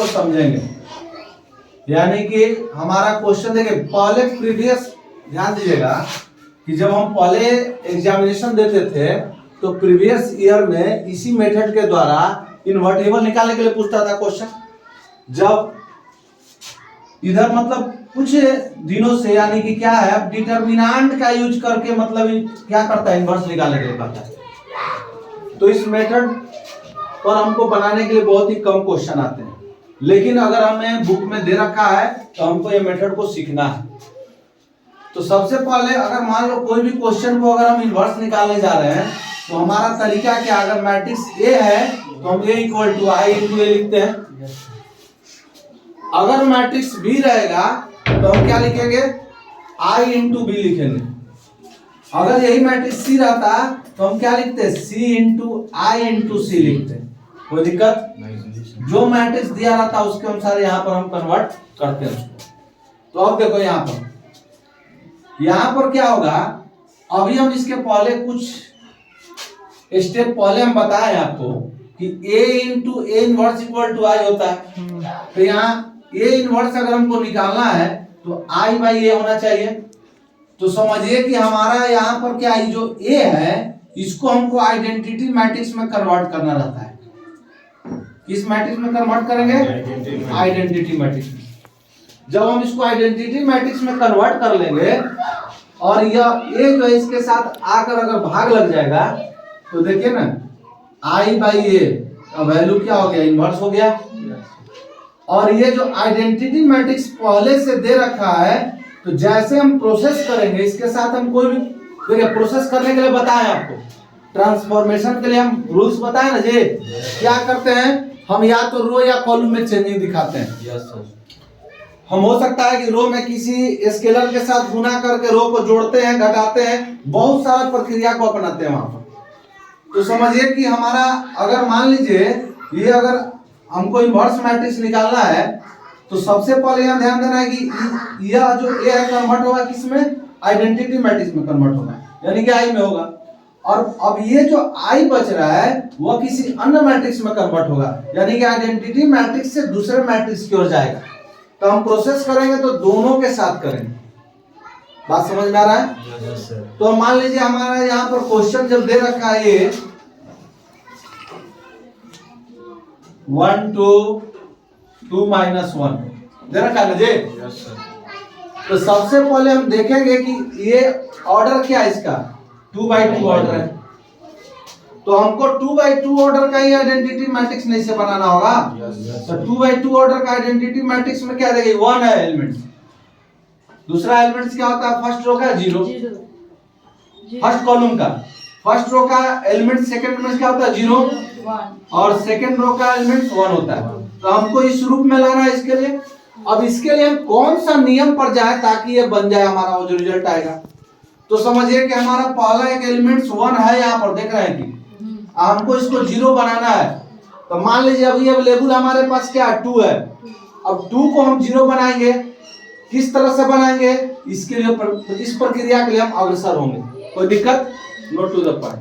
को समझेंगे। यानी कि हमारा क्वेश्चन देखिए, पहले प्रीवियस ध्यान दीजिएगा कि जब हम पहले एग्जामिनेशन देते थे तो प्रीवियस ईयर में इसी मेथड के द्वारा इन्वर्टिबल निकालने के लिए पूछता था क्वेश्चन। जब इधर मतलब कुछ दिनों से, यानी कि क्या है, डिटरमिनेंट का यूज करके मतलब क्या करता है, इन्वर्स निकालने के लिए कहता है। तो इस मेथड पर हमको बनाने के लिए बहुत ही कम क्वेश्चन आते हैं, लेकिन अगर हमें बुक में दे रखा है तो हमको ये मेथड को सीखना है। तो सबसे पहले अगर मान लो कोई भी क्वेश्चन को अगर हम इन्वर्स निकालने जा रहे हैं तो हमारा तरीका क्या, अगर मैट्रिक्स ए है तो हम ए इक्वल टू आई इंटू ए लिखते हैं। अगर मैट्रिक्स बी रहेगा तो हम क्या लिखेंगे, आई इंटू बी लिखेंगे। अगर यही मैट्रिक्स सी रहता तो हम क्या लिखते हैं, सी इंटू आई इंटू सी लिखते हैं। कोई दिक्कत? जो मैट्रिक्स दिया रहता उसके अनुसार यहाँ पर हम कन्वर्ट करते हैं उसको। तो अब देखो यहाँ पर क्या होगा, अभी हम इसके पहले कुछ स्टेप पहले हम बताए आपको कि a into A inverse equal to I होता है। तो यहाँ a इनवर्स अगर हमको निकालना है तो i बाई ए होना चाहिए। तो समझिए कि हमारा यहाँ पर क्या है, जो a है इसको हमको आइडेंटिटी मैट्रिक्स में कन्वर्ट करना रहता है। किस मैट्रिक्स में कन्वर्ट करेंगे, आइडेंटिटी मैट्रिक्स में। जब हम इसको आइडेंटिटी मैट्रिक्स में कन्वर्ट कर लेंगे और यह a जो है इसके साथ आकर अगर भाग लग जाएगा तो देखिए ना, i बाई ए का वैल्यू क्या हो गया, इनवर्स हो गया। और ये जो आइडेंटिटी मैट्रिक्स पहले से दे रखा है, तो जैसे हम प्रोसेस करेंगे इसके साथ हम कोई भी, देखिए प्रोसेस करने के लिए बताएं आपको, ट्रांसफॉर्मेशन के लिए हम रूल्स बताएं ना जी। क्या करते हैं हम, या तो रो या कॉलम में चेंजिंग दिखाते हैं। Yes sir. हम हो सकता है कि रो में किसी स्केलर के साथ गुना करके रो को जोड़ते हैं, घटाते हैं, बहुत सारा प्रक्रिया को अपनाते हैं वहां पर। तो समझिए कि हमारा अगर मान लीजिए ये अगर हमको इन्वर्स मैट्रिक्स निकालना है तो सबसे पहले यहाँ ध्यान देना है कि यह जो ए है कन्वर्ट होगा किसमें, आइडेंटिटी मैट्रिक्स में कन्वर्ट होगा, यानी कि आई में होगा। और अब ये जो आई बच रहा है वह किसी अन्य मैट्रिक्स में कन्वर्ट होगा, यानी कि आइडेंटिटी मैट्रिक्स से दूसरे मैट्रिक्स की ओर जाएगा। तो हम प्रोसेस करेंगे तो दोनों के साथ करेंगे। बात समझ में आ रहा है? तो मान लीजिए हमारा यहाँ पर क्वेश्चन जब दे रखा है ये 1 2 2 माइनस 1 दे रखा है जी। तो सबसे पहले हम देखेंगे कि ये ऑर्डर क्या है इसका, 2 बाई 2 ऑर्डर है। तो हमको 2 बाई 2 ऑर्डर का ही आइडेंटिटी मैट्रिक्स नहीं से बनाना होगा। तो 2 बाई 2 ऑर्डर का आइडेंटिटी मैट्रिक्स में क्या देगा, 1 है एलिमेंट। दूसरा एलिमेंट क्या होता है, फर्स्ट रो का 0, फर्स्ट कॉलम का फर्स्ट रो का एलिमेंट सेकंड में क्या होता है 0, और सेकंड रो का एलिमेंट 1 होता है। तो हमको इस रूप में लाना है इसके लिए। अब इसके लिए हम कौन सा नियम पर जाए ताकि ये बन जाए हमारा वो जो रिजल्ट आएगा। तो समझिए कि हमारा पहला एक एलिमेंट 1 है, यहाँ पर देख रहे हैं कि हमको इसको 0 बनाना है। तो मान लीजिए अभी अवेलेबल हमारे पास क्या 2 है। अब 2 को हम 0 बनाएंगे, किस तरह से बनाएंगे, इसके लिए इस प्रक्रिया के लिए हम अग्रसर होंगे। कोई दिक्कत, नोट टू द पॉइंट।